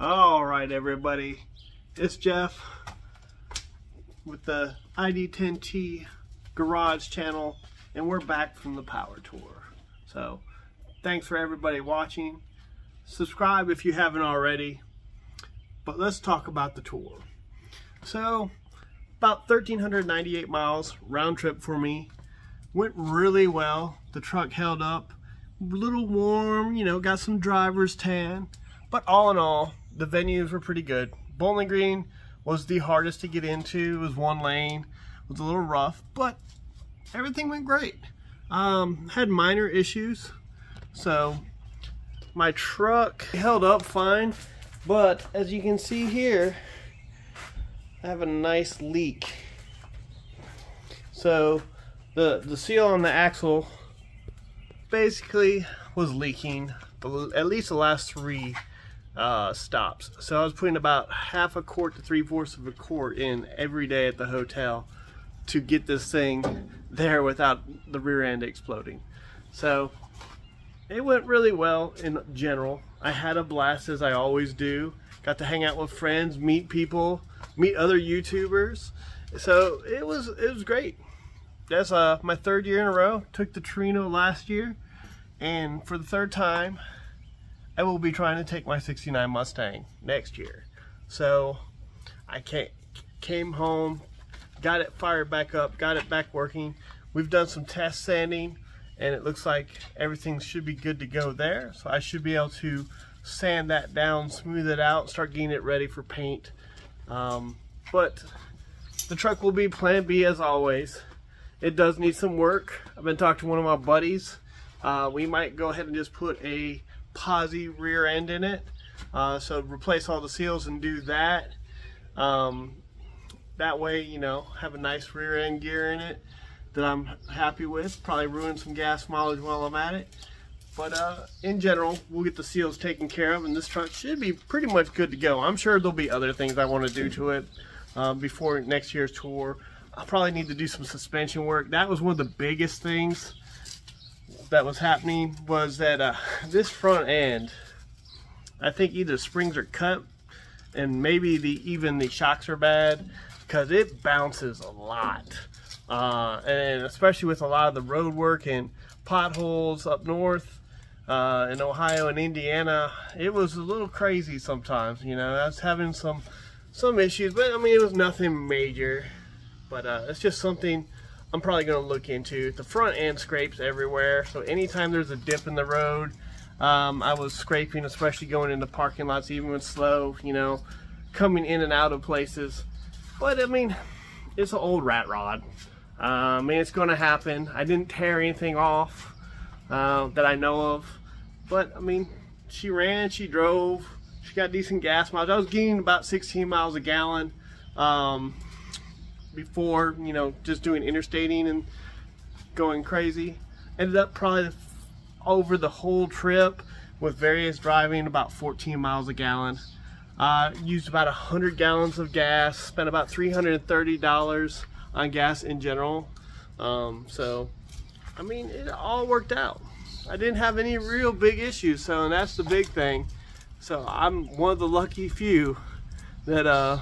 All right, everybody, it's Jeff with the ID10T Garage channel, and we're back from the power tour. So thanks for everybody watching. Subscribe if you haven't already, but let's talk about the tour. So about 1,398 miles round trip for me. Went really well. The truck held up, a little warm, you know, got some driver's tan, but all in all, the venues were pretty good. Bowling Green was the hardest to get into. It was one lane, it was a little rough, but everything went great. Had minor issues, so my truck held up fine, but as you can see here, I have a nice leak. So the seal on the axle basically was leaking at least the last three stops. So I was putting about half a quart to 3/4 of a quart in every day at the hotel to get this thing there without the rear end exploding. So it went really well in general. I had a blast, as I always do. Got to hang out with friends, meet people, meet other YouTubers. So it was great. That's my third year in a row. Took the Torino last year, and for the third time I will be trying to take my '69 Mustang next year. So I came home, got it fired back up, got it back working. We've done some test sanding, and it looks like everything should be good to go there. So I should be able to sand that down, smooth it out, start getting it ready for paint. But the truck will be plan B as always. It does need some work. I've been talking to one of my buddies. We might go ahead and just put a posi rear end in it, so replace all the seals and do that. That way, you know, have a nice rear end gear in it that I'm happy with. Probably ruin some gas mileage while I'm at it, but in general, we'll get the seals taken care of, and this truck should be pretty much good to go. I'm sure there'll be other things I want to do to it before next year's tour. I'll probably need to do some suspension work. That was one of the biggest things that was happening, was that this front end, I think either springs are cut and maybe even the shocks are bad, because it bounces a lot, and especially with a lot of the road work and potholes up north in Ohio and Indiana, it was a little crazy sometimes. You know, I was having some issues, but I mean, it was nothing major. But it's just something I'm probably going to look into. The front end scrapes everywhere, so anytime there's a dip in the road, I was scraping, especially going into parking lots, even when slow, you know, coming in and out of places. But I mean, it's an old rat rod. I mean, it's going to happen. I didn't tear anything off that I know of, but I mean, she ran, she drove, she got decent gas mileage. I was getting about 16 miles a gallon before, you know, just doing interstating and going crazy. Ended up probably over the whole trip with various driving about 14 miles a gallon. Used about 100 gallons of gas, spent about $330 on gas in general. So I mean, it all worked out. I didn't have any real big issues, so, and that's the big thing. So I'm one of the lucky few that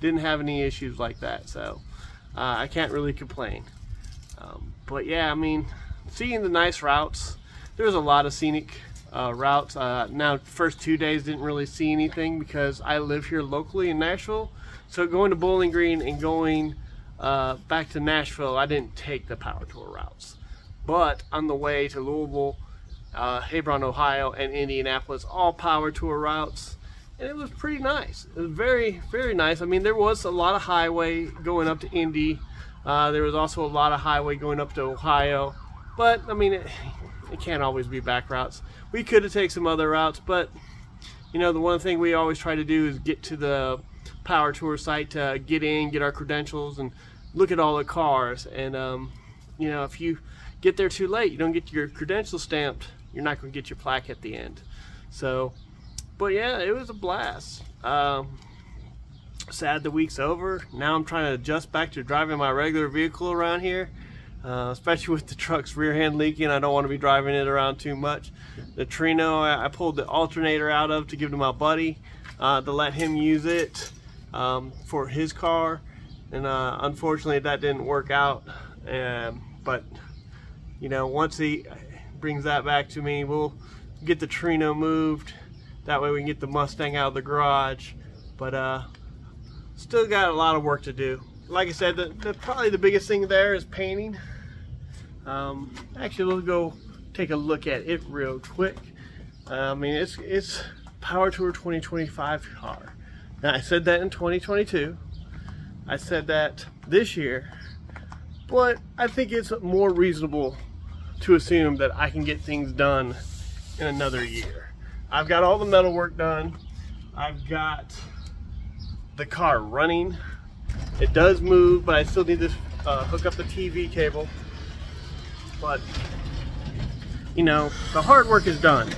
didn't have any issues like that, so I can't really complain. But yeah, I mean, seeing the nice routes, there was a lot of scenic routes. Now, first 2 days didn't really see anything because I live here locally in Nashville, so going to Bowling Green and going back to Nashville, I didn't take the power tour routes. But on the way to Louisville, Hebron, Ohio, and Indianapolis, all power tour routes. And it was pretty nice. It was very, very nice. I mean, there was a lot of highway going up to Indy. There was also a lot of highway going up to Ohio. But, I mean, it can't always be back routes. We could have taken some other routes, but, you know, the one thing we always try to do is get to the power tour site to get in, get our credentials, and look at all the cars. And, you know, if you get there too late, you don't get your credentials stamped, you're not going to get your plaque at the end. So, but yeah, it was a blast. Sad the week's over. Now I'm trying to adjust back to driving my regular vehicle around here. especially with the truck's rear end leaking. I don't want to be driving it around too much. The Torino, I pulled the alternator out of to give to my buddy. to let him use it for his car, and unfortunately that didn't work out. But you know, once he brings that back to me, we'll get the Trino moved. That way we can get the Mustang out of the garage. But still got a lot of work to do. Like I said, probably the biggest thing there is painting. Actually, we'll go take a look at it real quick. I mean, it's Power Tour 2025 car. Now, I said that in 2022. I said that this year, but I think it's more reasonable to assume that I can get things done in another year. I've got all the metal work done. I've got the car running. It does move, but I still need to hook up the TV cable. But, you know, the hard work is done.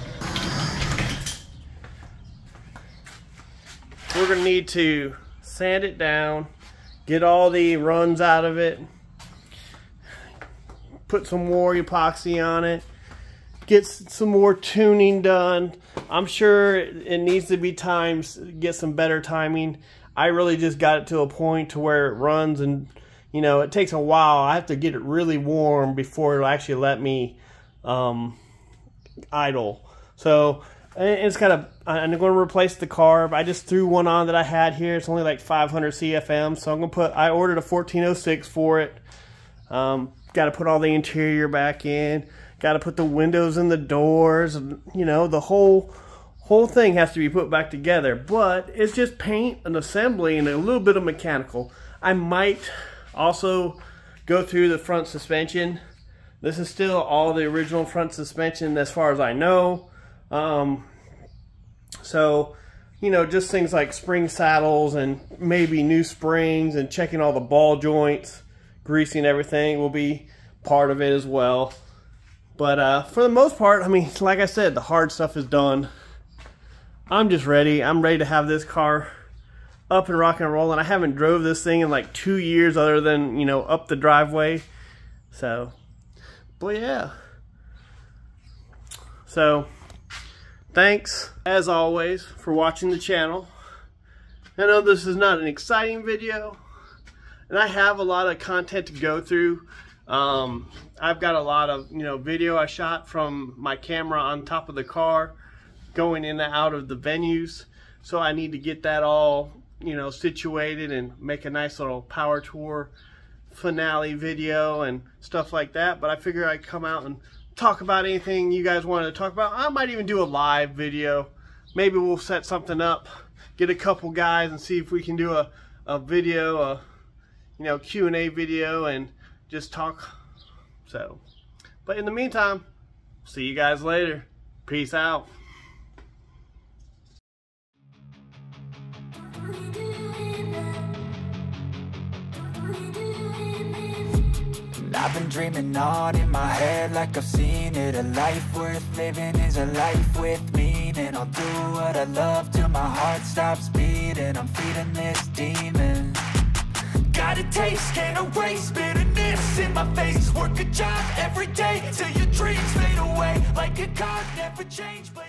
We're gonna need to sand it down, get all the runs out of it, put some more epoxy on it, get some more tuning done. I'm sure it needs to be timed, get some better timing. I really just got it to a point to where it runs, and you know, it takes a while. I have to get it really warm before it'll actually let me idle. So it's kind of, I'm going to replace the carb. I just threw one on that I had here. It's only like 500 CFM, so I'm going to put, I ordered a 1406 for it. Got to put all the interior back in. Got to put the windows and the doors, and you know, the whole thing has to be put back together. But it's just paint and assembly and a little bit of mechanical. I might also go through the front suspension. This is still all the original front suspension as far as I know. So, you know, just things like spring saddles and maybe new springs and checking all the ball joints, greasing everything will be part of it as well. But for the most part, I mean, like I said, the hard stuff is done. I'm just ready. I'm ready to have this car up and rocking and rolling. I haven't drove this thing in like 2 years other than, you know, up the driveway. So, but yeah. So, thanks, as always, for watching the channel. I know this is not an exciting video, and I have a lot of content to go through. I've got a lot of, you know, video I shot from my camera on top of the car, going in and out of the venues. So I need to get that all, you know, situated and make a nice little Power Tour finale video and stuff like that. But I figure I'd come out and talk about anything you guys wanted to talk about. I might even do a live video. Maybe we'll set something up, get a couple guys and see if we can do a video, you know, Q&A video, and just talk. So, but in the meantime, see you guys later. Peace out. I've been dreaming on in my head like I've seen it. A life worth living is a life with meaning. I'll do what I love till my heart stops beating. I'm feeding this demon. Got a taste, can't erase bitterness in my face. Work a job every day till your dreams fade away. Like a card, never change, but